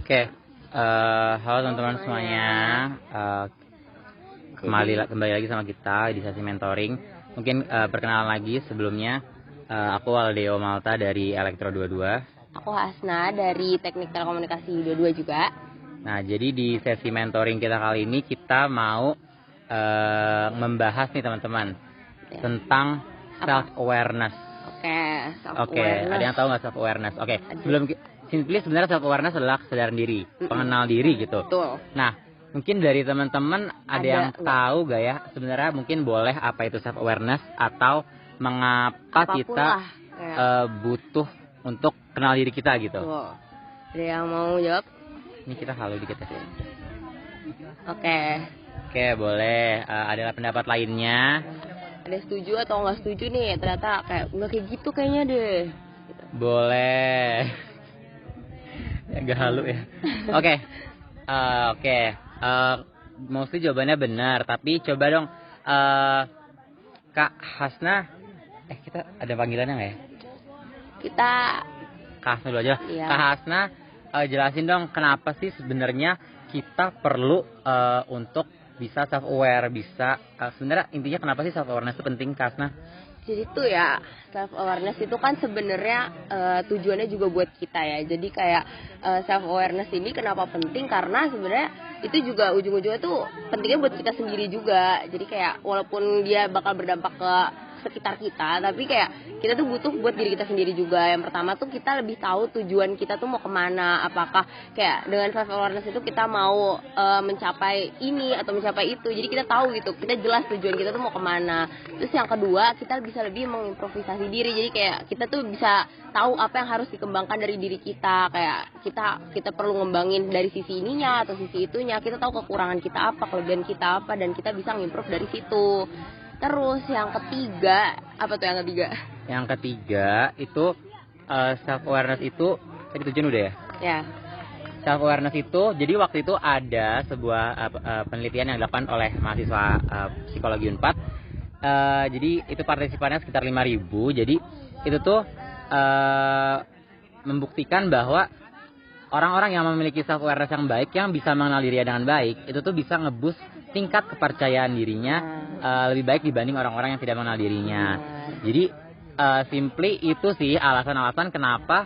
Oke, halo teman-teman semuanya. Kembali lagi sama kita di sesi mentoring. Mungkin perkenalan lagi sebelumnya. Aku Aldeo Malta dari Elektro 22. Aku Hasna dari Teknik Telekomunikasi 22 juga. Nah, jadi di sesi mentoring kita kali ini kita mau membahas nih teman-teman tentang self awareness. Oke, ada yang tahu nggak self awareness? Oke, sebelum simply sebenarnya self awareness adalah kesadaran diri, pengenal diri gitu. Betul. Nah, mungkin dari teman-teman ada yang tahu gak ya sebenarnya mungkin boleh apa itu self awareness atau mengapa Apapun kita butuh untuk kenal diri kita gitu. Betul. Ada yang mau jawab? Ini kita halu dikit ya. Oke, boleh. Ada pendapat lainnya? ada setuju atau nggak setuju nih? Ternyata nggak kayak gitu kayaknya deh. Gitu. Boleh. Agak halu ya. Oke. Mostly jawabannya benar, tapi coba dong Kak Hasna. Kita ada panggilannya nggak ya? Kita Kak Hasna dulu aja. Iya. Kak Hasna, jelasin dong kenapa sih sebenarnya kita perlu untuk bisa self aware, sebenarnya intinya kenapa sih self awareness itu penting, Kak Hasna? Jadi tuh ya, self awareness itu kan sebenarnya tujuannya juga buat kita ya. Jadi kayak self awareness ini kenapa penting, karena sebenarnya itu juga ujung-ujungnya tuh pentingnya buat kita sendiri juga. Jadi kayak walaupun dia bakal berdampak ke sekitar kita, tapi kayak kita tuh butuh buat diri kita sendiri juga. Yang pertama tuh kita lebih tahu tujuan kita tuh mau kemana. Apakah kayak dengan self awareness itu kita mau mencapai ini atau mencapai itu. Jadi kita tahu gitu, kita jelas tujuan kita tuh mau kemana. Terus yang kedua, kita bisa lebih mengimprovisasi diri. Jadi kayak kita tuh bisa tahu apa yang harus dikembangkan dari diri kita. Kayak kita perlu ngembangin dari sisi ininya atau sisi itunya. Kita tahu kekurangan kita apa, kelebihan kita apa, dan kita bisa ngimprove dari situ. Terus yang ketiga, apa tuh yang ketiga? Yang ketiga itu self awareness itu tadi tujuan udah ya? Ya. Self awareness itu, jadi waktu itu ada sebuah penelitian yang dilakukan oleh mahasiswa psikologi Unpad. Jadi itu partisipannya sekitar 5.000. Jadi itu tuh membuktikan bahwa orang-orang yang memiliki self awareness yang baik, yang bisa mengenal diri dengan baik, itu tuh bisa ngeboost tingkat kepercayaan dirinya lebih baik dibanding orang-orang yang tidak mengenal dirinya. Jadi simply itu sih alasan-alasan kenapa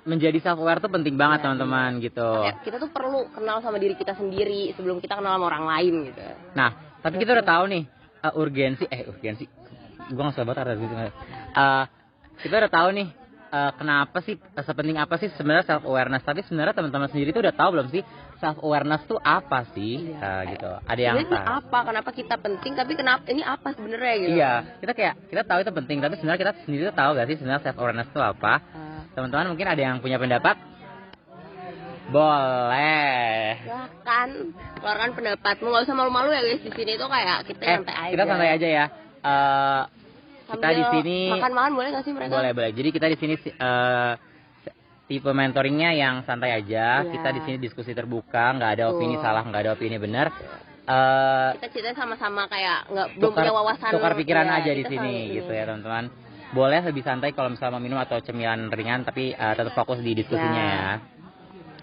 menjadi self aware tuh penting banget teman-teman gitu. Kita tuh perlu kenal sama diri kita sendiri sebelum kita kenal sama orang lain gitu. Nah, tapi kita udah tahu nih urgensi. Gue nggak sabar kita udah tahu nih kenapa sih sepenting apa sih sebenarnya self awareness. Tapi sebenarnya teman-teman sendiri tuh udah tahu belum sih self awareness tuh apa sih? Gitu. Ada yang tahu. Apa? Kenapa kita penting? Tapi kenapa ini apa sebenarnya gitu? Iya, kita tahu itu penting, tapi sebenarnya kita sendiri tuh tahu gak sih sebenarnya self awareness itu apa? Teman-teman mungkin ada yang punya pendapat? Boleh. Silahkan keluarkan pendapatmu, nggak usah malu-malu ya guys, di sini tuh kayak kita santai aja. Kita santai aja ya. Kita di sini makan boleh nggak sih mereka? Boleh. Jadi kita di sini tipe mentoringnya yang santai aja. Yeah. Kita di sini diskusi terbuka, nggak ada opini salah, nggak ada opini benar. Kita cerita sama-sama kayak belum punya wawasan. Tukar pikiran aja di sini gitu ya teman-teman. Boleh lebih santai kalau misalnya mau minum atau cemilan ringan, tapi tetap fokus di diskusinya ya.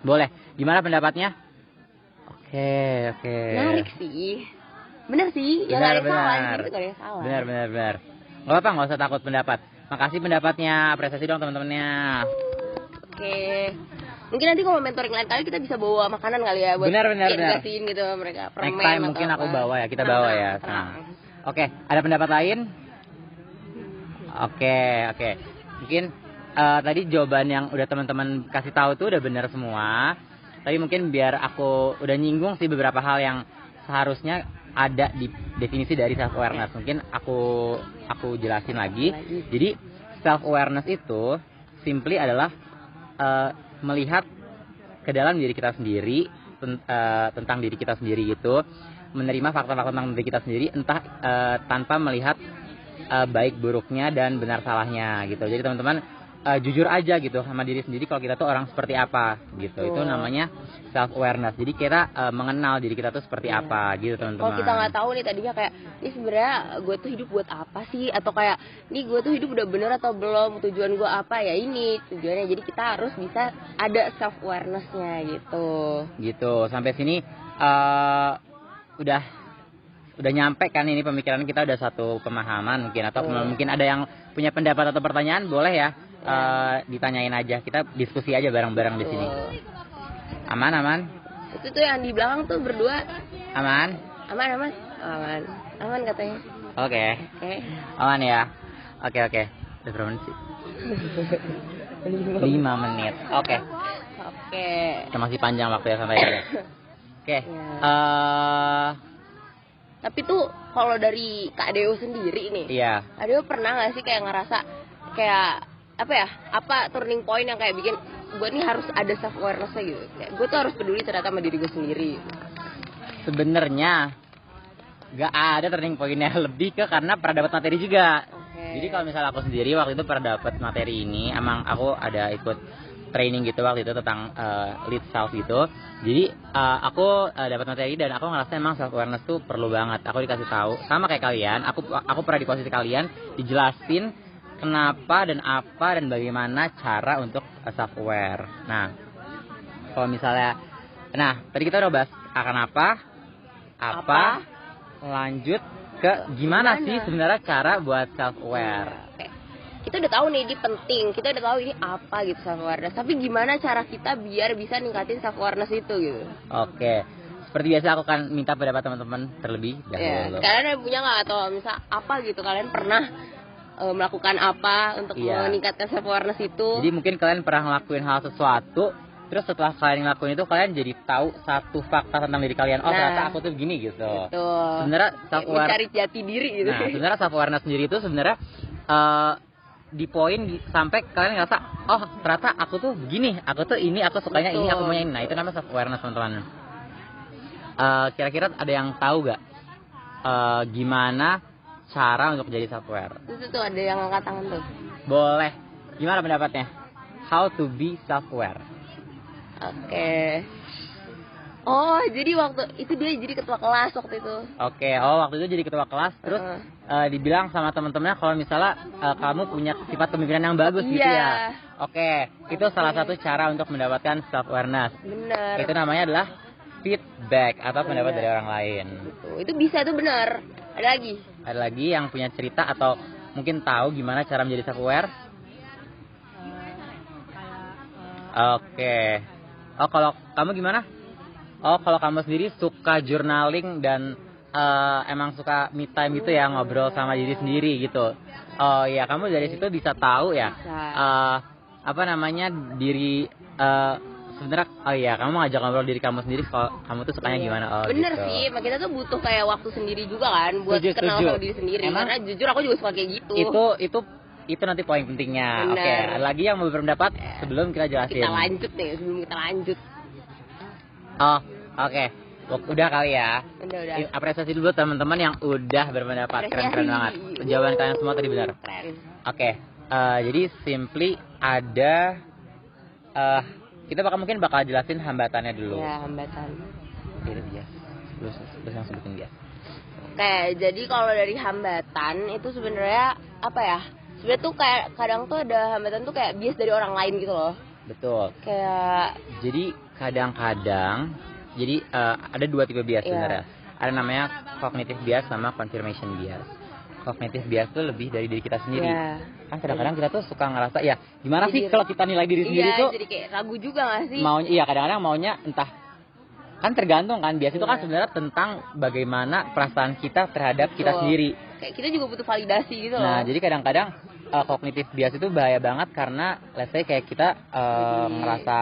Boleh. Gimana pendapatnya? Oke. Menarik sih. Bener sih. Ya nggak ada salah. Benar. Nggak apa-apa, nggak usah takut pendapat. Makasih pendapatnya, apresiasi dong teman-temannya. Oke. Mungkin nanti kalau mentoring lain kali kita bisa bawa makanan kali ya buat edukasiin gitu mereka. Next time mungkin aku bawa ya, kita bawa ya. Oke, ada pendapat lain? Oke. Mungkin tadi jawaban yang udah teman-teman kasih tahu tuh udah benar semua. Tapi mungkin biar aku udah nyinggung sih beberapa hal yang seharusnya ada di definisi dari self awareness. Mungkin aku jelasin lagi. Jadi self awareness itu simply adalah melihat ke dalam diri kita sendiri, tentang diri kita sendiri gitu, menerima fakta-fakta tentang diri kita sendiri, entah tanpa melihat baik buruknya dan benar salahnya gitu. Jadi teman-teman jujur aja gitu sama diri sendiri kalau kita tuh orang seperti apa gitu. Itu namanya self awareness. Jadi kita mengenal diri kita tuh seperti apa gitu teman-teman. Kalau kita nggak tahu nih tadinya kayak ini sebenarnya gue tuh hidup buat apa sih, atau kayak nih gue tuh hidup udah bener atau belum, tujuan gue apa, ya ini tujuannya. Jadi kita harus bisa ada self awarenessnya gitu. Sampai sini udah nyampe kan ini pemikiran kita, udah satu pemahaman mungkin, atau mungkin ada yang punya pendapat atau pertanyaan boleh ya, ditanyain aja, kita diskusi aja bareng-bareng di sini. Aman. Itu tuh yang di belakang tuh berdua aman katanya. Oke. Aman ya. Oke. Udah berapa menit sih? 5 menit. Oke. Kita masih panjang waktu ya sampai ya. Oke. Tapi tuh kalau dari Kak Deo sendiri nih, Kak Deo pernah nggak sih kayak ngerasa kayak apa turning point yang kayak bikin gue nih harus ada self awareness-nya gitu, kayak gue tuh harus peduli ternyata sama diri gue sendiri. Sebenarnya nggak ada turning point-nya, lebih ke karena pernah dapat materi juga. Jadi kalau misalnya aku sendiri waktu itu pernah dapat materi ini, emang aku ada ikut training gitu waktu itu tentang lead self gitu. Jadi aku dapat materi dan aku ngerasa emang self awareness tuh perlu banget. Aku dikasih tahu sama kayak kalian, aku pernah di posisi kalian, dijelasin kenapa dan apa dan bagaimana cara untuk self aware. Nah, kalau misalnya tadi kita udah bahas akan apa, lanjut ke gimana sih sebenarnya cara buat self aware. Kita udah tahu nih ini penting, kita udah tahu ini apa gitu self awareness, tapi gimana cara kita biar bisa ningkatin self awareness itu gitu. Oke. Seperti biasa aku akan minta pendapat teman-teman terlebih dahulu. Kalian ada punya nggak, atau misal apa gitu, kalian pernah melakukan apa untuk meningkatkan self awareness itu? Jadi mungkin kalian pernah ngelakuin hal sesuatu, terus setelah kalian ngelakuin itu kalian jadi tahu satu fakta tentang diri kalian. Ternyata aku tuh begini gitu. Sebenarnya self awareness, mencari jati diri gitu. Sebenarnya self awareness sendiri itu sebenarnya di poin sampai kalian ngerasa ternyata aku tuh begini, aku tuh ini, aku sukanya ini, aku maunya ini. Nah, itu namanya self awareness teman-teman. Kira-kira ada yang tahu gak gimana cara untuk jadi self aware? Itu tuh ada yang angkat tangan tuh. Boleh. Gimana pendapatnya? How to be self aware? Oke. Jadi waktu itu dia jadi ketua kelas waktu itu. Waktu itu jadi ketua kelas, terus dibilang sama teman-temannya kalau misalnya kamu punya sifat pemikiran yang bagus gitu ya. Itu salah satu cara untuk mendapatkan self awareness. Bener. Itu namanya adalah feedback atau pendapat dari orang lain. Itu bisa tuh, benar. Ada lagi yang punya cerita atau mungkin tahu gimana cara menjadi self aware? Kalau kamu gimana? Kalau kamu sendiri suka journaling dan emang suka me time gitu ya, ngobrol sama diri sendiri gitu. Kamu dari situ bisa tahu ya. Diri sebenarnya kamu ngajak ngobrol diri kamu sendiri, kalau kamu tuh sukanya gimana. Bener gitu. sih, kita tuh butuh kayak waktu sendiri juga kan buat kenal sama diri sendiri. Karena jujur aku juga suka kayak gitu. Itu nanti poin pentingnya. Ada lagi yang mau berpendapat sebelum kita jelasin. Sebelum kita lanjut. Udah kali ya. Udah. Apresiasi dulu teman-teman yang udah berpendapat. Keren banget. Jawaban kalian semua tadi benar. Keren. Jadi simply ada kita bakal jelasin hambatannya dulu. Hambatan. Terus yang sebutin dia. Jadi kalau dari hambatan itu sebenarnya apa ya? Sebenarnya tuh kayak kadang tuh ada hambatan tuh kayak bias dari orang lain gitu loh. Betul. Jadi kadang-kadang ada 2 tipe bias sebenarnya. Ada namanya cognitive bias sama confirmation bias. Cognitive bias tuh lebih dari diri kita sendiri. Kan kadang-kadang kita tuh suka ngerasa gimana sih kalau kita nilai diri sendiri tuh? Jadi kayak ragu juga gak sih? Kadang-kadang maunya entah, kan tergantung kan, bias itu kan sebenarnya tentang bagaimana perasaan kita terhadap kita sendiri. Kayak kita juga butuh validasi gitu loh. Nah, jadi kadang-kadang cognitive bias itu bahaya banget karena let's say kayak kita ngerasa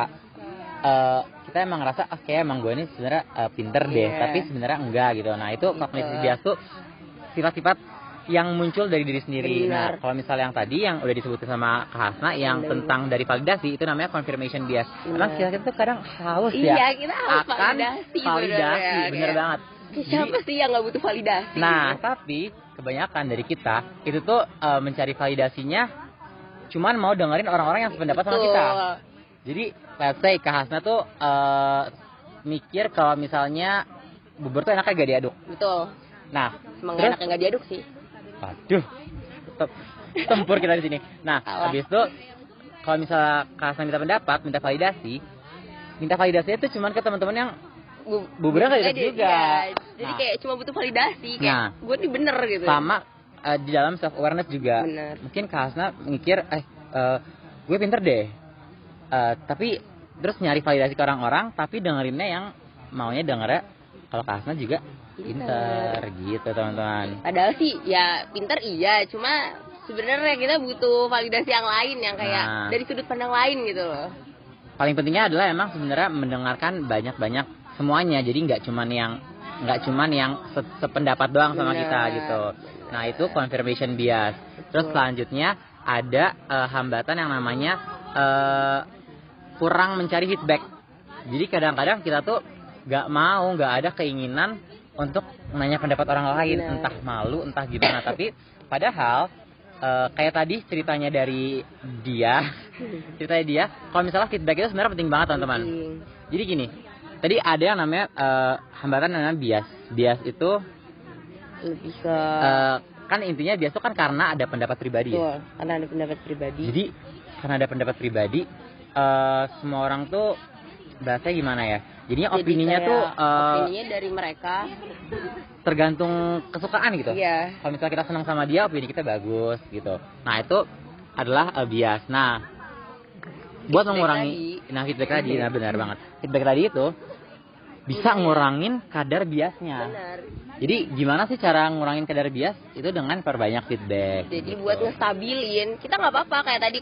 kita emang ngerasa kayak emang gue ini sebenarnya pinter deh, tapi sebenarnya enggak gitu. Nah, itu cognitive bias tuh sifat-sifat yang muncul dari diri sendiri. Nah, kalau misalnya yang tadi yang udah disebutin sama Kak Hasna yang tentang dari validasi, itu namanya confirmation bias. Karena kita tuh kadang haus kita haus akan validasi. Bener banget. Siapa sih yang nggak butuh validasi? Nah, tapi kebanyakan dari kita itu tuh mencari validasinya cuman mau dengerin orang-orang yang sependapat sama kita. Jadi let's say Kak Hasna tuh mikir kalau misalnya bubur tuh enaknya gak diaduk. Betul. Nah, Emang terus enaknya gak diaduk sih. aduh, tempur kita di sini. Nah, habis itu kalau misalnya Kak Hasna minta pendapat, minta validasinya itu cuman ke teman-teman yang buburnya gak diaduk juga. Ya, jadi kayak cuma butuh validasi, kayak gue nih bener gitu. Sama di dalam self awareness juga. Bener. Mungkin Kak Hasna mikir, gue pinter deh. Tapi terus nyari validasi ke orang-orang, tapi dengerinnya yang maunya dengernya kalau Kak Hasna juga pinter gitu teman-teman. Padahal sih ya pinter iya, cuma sebenarnya kita butuh validasi yang lain yang kayak dari sudut pandang lain gitu loh. Paling pentingnya adalah emang sebenarnya mendengarkan banyak-banyak semuanya, jadi nggak cuman yang sependapat doang sama kita gitu. Nah itu confirmation bias. Terus selanjutnya ada hambatan yang namanya kurang mencari feedback. Jadi kadang-kadang kita tuh nggak ada keinginan untuk nanya pendapat orang lain, entah malu, entah gimana. Tapi padahal kayak tadi ceritanya dia, kalau misalnya feedback itu sebenarnya penting banget teman-teman. Jadi gini, tadi ada yang namanya hambatan namanya bias. Bias itu lebih ke kan intinya bias itu kan karena ada pendapat pribadi. Betul, karena ada pendapat pribadi. Jadi karena ada pendapat pribadi, semua orang tuh bahasanya gimana ya? Jadinya opininya tuh opininya dari mereka tergantung kesukaan gitu. Iya. Kalau misalnya kita senang sama dia, opini kita bagus gitu. Nah itu adalah bias. Nah buat mengurangi feedback tadi, nah benar banget. Feedback tadi itu bisa ngurangin kadar biasnya. Benar. Jadi gimana sih cara ngurangin kadar bias? Itu dengan perbanyak feedback. Jadi gitu. Buat ngestabilin, kita nggak apa-apa kayak tadi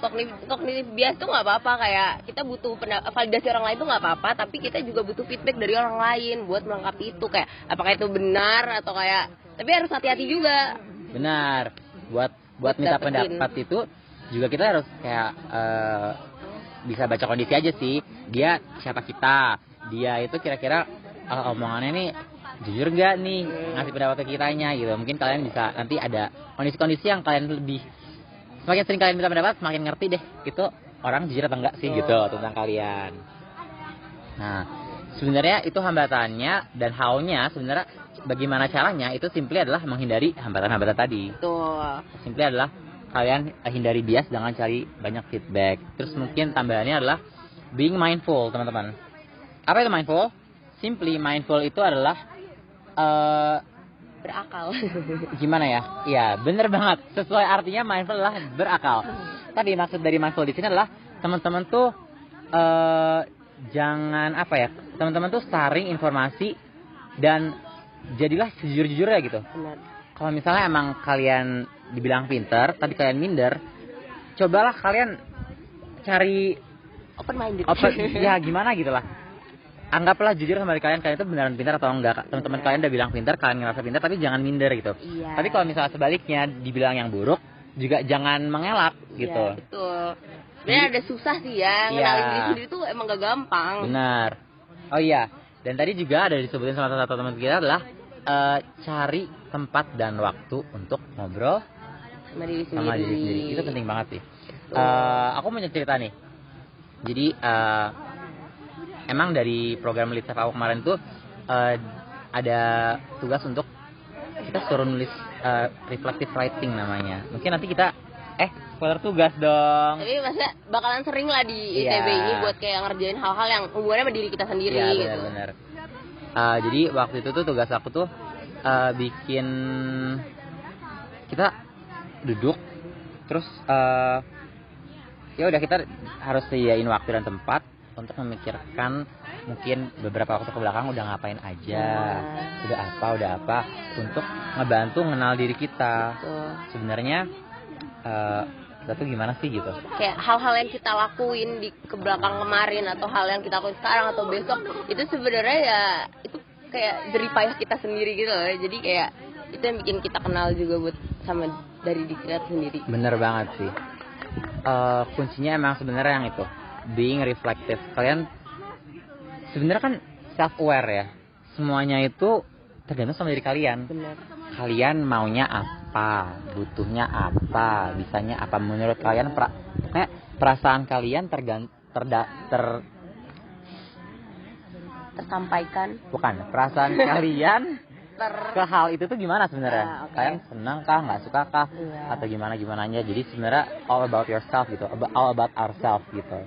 kognitif bias tuh nggak apa-apa, kayak kita butuh validasi orang lain tuh nggak apa-apa, tapi kita juga butuh feedback dari orang lain buat melengkapi itu, kayak apakah itu benar atau kayak, tapi harus hati-hati juga. Benar. Buat minta pendapat itu juga kita harus kayak bisa baca kondisi aja sih. Dia siapa kita? Dia itu kira-kira omongannya nih jujur gak nih ngasih pendapat ke kitanya gitu. Mungkin kalian bisa nanti ada kondisi-kondisi yang kalian lebih, semakin sering kalian minta pendapat semakin ngerti deh gitu orang jujur atau enggak sih gitu tentang kalian. Nah sebenarnya itu hambatannya, dan how-nya sebenarnya bagaimana caranya itu simply adalah menghindari hambatan-hambatan tadi. Simply adalah kalian hindari bias dengan cari banyak feedback. Terus mungkin tambahannya adalah being mindful teman-teman. Apa itu mindful? Simply mindful itu adalah berakal. Gimana ya? Iya, bener banget. Sesuai artinya mindful adalah berakal. Tapi maksud dari mindful di sini adalah teman-teman tuh jangan apa ya? Teman-teman tuh saring informasi dan jadilah sejujur-jujurnya gitu. Kalau misalnya emang kalian dibilang pinter, tapi kalian minder, cobalah kalian cari open minded. Ya gimana gitulah. Anggaplah jujur sama diri kalian itu beneran pintar atau enggak. Teman-teman kalian udah bilang pintar, kalian ngerasa pintar, tapi jangan minder gitu. Iya. Tapi kalau misalnya sebaliknya dibilang yang buruk, juga jangan mengelak gitu. Iya, betul. Sebenarnya ada susah sih ya, ngenalin diri sendiri tuh emang gak gampang. Benar. Oh iya, dan tadi juga ada disebutin sama satu teman kita adalah cari tempat dan waktu untuk ngobrol sama diri sendiri. Itu penting banget sih. Aku mau cerita nih. Jadi emang dari program Lead Self aku kemarin tuh ada tugas untuk kita suruh nulis reflective writing namanya. Mungkin nanti kita spoiler tugas dong. Tapi maksudnya bakalan sering lah di ITB ini buat kayak ngerjain hal-hal yang hubungannya sama diri kita sendiri. Iya gitu. benar-benar. Jadi waktu itu tuh tugas aku tuh bikin kita duduk terus ya udah kita harus sediain waktu dan tempat untuk memikirkan mungkin beberapa waktu ke belakang udah ngapain aja, udah apa untuk ngebantu kenal diri kita. Sebenarnya kita tuh gimana sih gitu. Kayak hal-hal yang kita lakuin di ke belakang kemarin atau hal yang kita lakuin sekarang atau besok itu sebenarnya ya itu kayak jerih payah kita sendiri gitu loh. Jadi kayak itu yang bikin kita kenal juga buat sama dari diri kita sendiri. Bener banget sih. Kuncinya emang sebenarnya yang itu, being reflective. Kalian sebenarnya kan self aware ya. Semuanya itu tergantung sama diri kalian. Benar. Kalian maunya apa? apa, butuhnya apa, bisanya apa. Menurut kalian perasaan kalian tersampaikan, bukan, perasaan kalian ke hal itu tuh gimana sebenarnya? Okay. Kalian senang kah, nggak suka kah, atau gimananya? Jadi sebenarnya all about yourself gitu, all about ourselves gitu.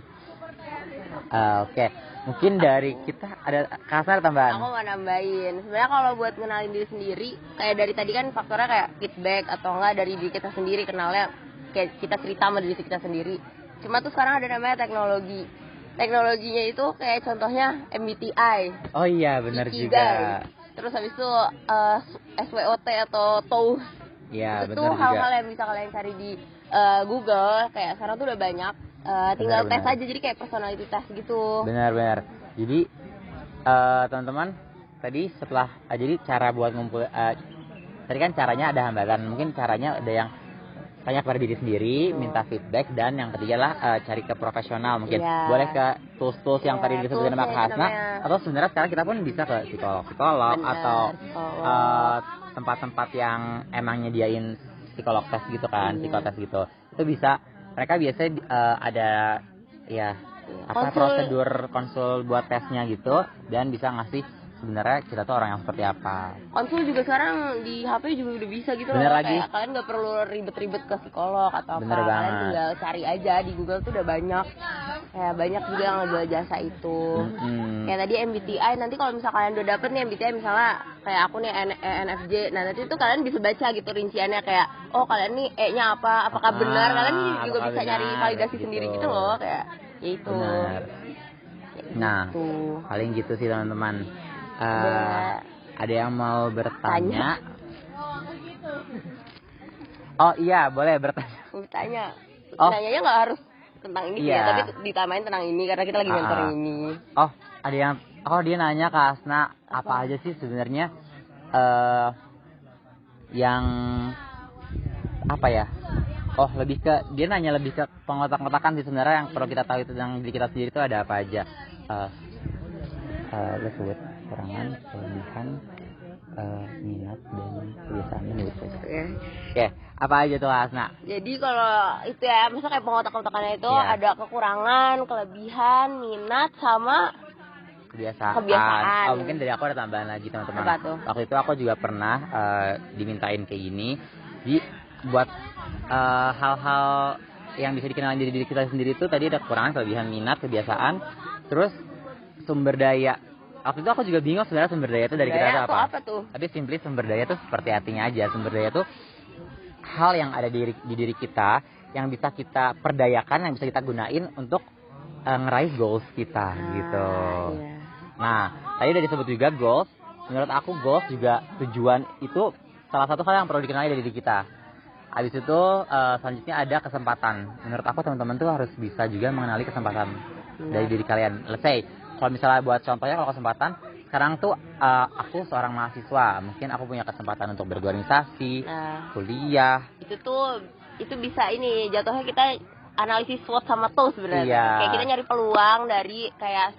Oke. Mungkin dari kita ada kasar tambahan. Aku mau nambahin. Sebenarnya kalau buat kenalin diri sendiri, kayak dari tadi kan faktornya kayak feedback atau enggak dari diri kita sendiri, kenalnya kayak kita cerita sama diri kita sendiri. Cuma tuh sekarang ada namanya teknologi. Teknologinya itu kayak contohnya MBTI. Oh iya, benar juga. Terus habis itu SWOT atau TOEFL. Iya, itu tuh hal-hal yang bisa kalian cari di Google. Kayak sekarang tuh udah banyak. Tinggal tes aja, jadi kayak personality test gitu. Benar. Jadi teman-teman, tadi setelah jadi cara buat ngumpul, tadi kan caranya ada hambatan. Mungkin caranya ada yang tanya kepada diri sendiri, minta feedback, dan yang ketiga lah cari ke profesional. Mungkin boleh ke tools yang tadi disebutkan sama Kak Hasna, atau sebenarnya sekarang kita pun bisa ke psikolog atau tempat-tempat yang emang nyediain psikolog tes gitu kan, psikotes gitu. Itu bisa, mereka biasanya ada ya prosedur konsul buat tesnya gitu, dan bisa ngasih sebenarnya kita tuh orang yang seperti apa. Konsul juga sekarang di HP juga udah bisa gitu bener loh. Lagi. Kayak kalian nggak perlu ribet-ribet ke psikolog atau bener apa. Banget. Kalian tinggal cari aja di Google tuh udah banyak. Kayak banyak juga yang ngejual jasa itu. Kayak tadi MBTI, nanti kalau misalnya kalian udah dapet nih MBTI, misalnya kayak aku nih ENFJ, nah nanti tuh kalian bisa baca gitu rinciannya kayak, oh kalian nih E-nya apa, apakah benar. Kalian juga bisa nyari validasi gitu sendiri gitu loh, kayak gitu. Benar. Nah, paling gitu sih teman-teman. Ada yang mau bertanya? Oh iya, boleh bertanya. Nanyanya nggak harus tentang ini ya, tapi ditamain tentang ini karena kita lagi mentoring ini. Oh, ada yang dia nanya Kak Hasna, apa aja sih sebenarnya yang apa ya? Oh, dia nanya lebih ke pengotak-ngotakan sih sebenarnya. Yang perlu kita tahu itu tentang diri kita sendiri itu ada apa aja. Sebut kekurangan, kelebihan, minat dan kebiasaannya gitu. Oke, apa aja tuh Hasna? Jadi kalau itu ya, misalnya kayak pengotak-ngotakannya itu ada kekurangan, kelebihan, minat, sama kebiasaan. Oh, mungkin dari aku ada tambahan lagi teman-teman. Apa tuh? Waktu itu aku juga pernah dimintain kayak gini. Jadi buat hal-hal yang bisa dikenalin diri kita sendiri itu tadi ada kekurangan, kelebihan, minat, kebiasaan, terus sumber daya. Waktu itu aku juga bingung sebenarnya sumber daya itu dari kita itu apa tuh? Tapi simply sumber daya itu seperti artinya aja. Sumber daya itu hal yang ada di diri kita yang bisa kita perdayakan, yang bisa kita gunain untuk ngeraih goals kita gitu. Iya. Nah, tadi udah disebut juga goals. Menurut aku goals juga tujuan itu salah satu hal yang perlu dikenali dari diri kita. Habis itu selanjutnya ada kesempatan. Menurut aku teman-teman tuh harus bisa juga mengenali kesempatan dari diri kalian. Let's say, kalau misalnya buat contohnya, kalau kesempatan sekarang tuh aku seorang mahasiswa, mungkin aku punya kesempatan untuk berorganisasi, kuliah. Itu bisa ini jatuhnya kita analisis SWOT sama TOEFL sebenarnya. Kayak kita nyari peluang dari kayak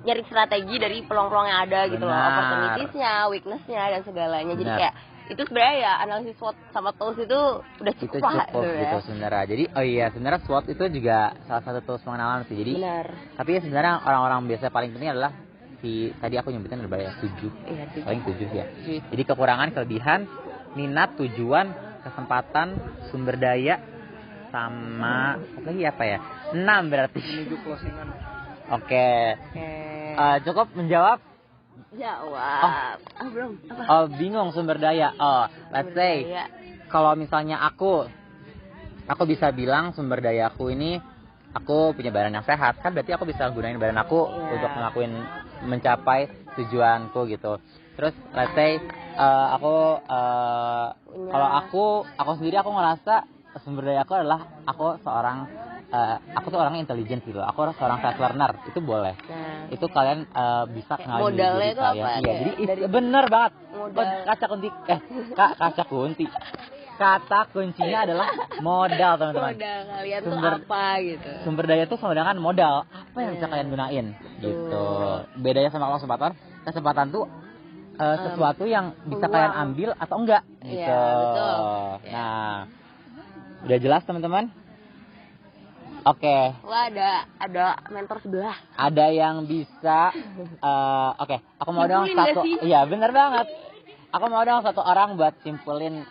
nyari strategi dari peluang-peluang yang ada gitu loh, opportunitiesnya, weaknessnya dan segalanya. Jadi kayak itu sebenarnya ya analisis SWOT sama TOEFL itu udah cukup lah gitu sebenarnya. Jadi sebenarnya SWOT itu juga salah satu tools pengenalan sih. Jadi tapi ya sebenarnya orang-orang biasa paling penting adalah tadi aku nyebutin ada 7. Paling 7 ya. Jadi kekurangan, kelebihan, minat, tujuan, kesempatan, sumber daya, sama apa lagi apa ya? 6 berarti. Menuju closingan. Oke. Cukup menjawab? Jawab. Belum. Apa? Bingung sumber daya. Let's say kalau misalnya aku bisa bilang sumber daya aku ini, aku punya badan yang sehat, kan berarti aku bisa gunain badan aku untuk mencapai tujuanku gitu. Terus let's say kalau aku sendiri aku ngerasa sumber daya aku adalah aku tuh orangnya intelijen gitu. Aku seorang fast learner, itu boleh. Itu kalian bisa kenalin modalnya itu apa? Iya, jadi bener banget. Kata kuncinya adalah modal, teman-teman. Modal kalian tuh apa gitu. Sumber daya tuh sama dengan modal. Apa yang bisa kalian gunain gitu. Bedanya sama kesempatan tuh sesuatu yang bisa peluang. kalian ambil atau enggak gitu. Iya, betul. Nah, udah jelas teman-teman? Oke. Wah, ada mentor sebelah. Ada yang bisa oke, aku mau dong Simpulin satu. gak sih? Iya, bener banget. Aku mau dong satu orang buat simpulin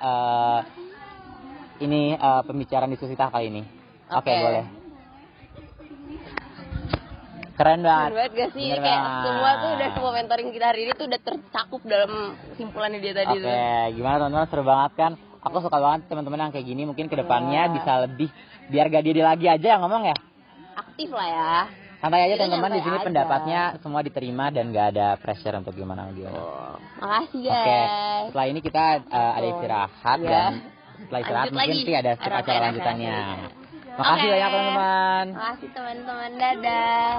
ini pembicaraan diskusi kita kali ini. Oke, Oke. boleh. Keren banget. Keren banget gak sih? Bener Kayak banget. semua tuh udah semua mentoring kita hari ini tuh udah tercakup dalam simpulannya dia tadi Oke, tuh. gimana teman-teman, seru banget kan? Aku suka banget teman-teman yang kayak gini, mungkin kedepannya Iya. bisa lebih, biar gak dia lagi aja yang ngomong ya. Aktif lah ya. Santai aja Kita teman-teman, di nyantai sini aja. pendapatnya semua diterima dan gak ada pressure untuk gimana. Oh, makasih guys. Oke, setelah ini kita ada istirahat Iya. dan setelah istirahat Lanjut mungkin lagi. sih ada Ada acara acara. lanjutannya. Makasih Oke. banyak teman-teman. Makasih teman-teman. Dadah.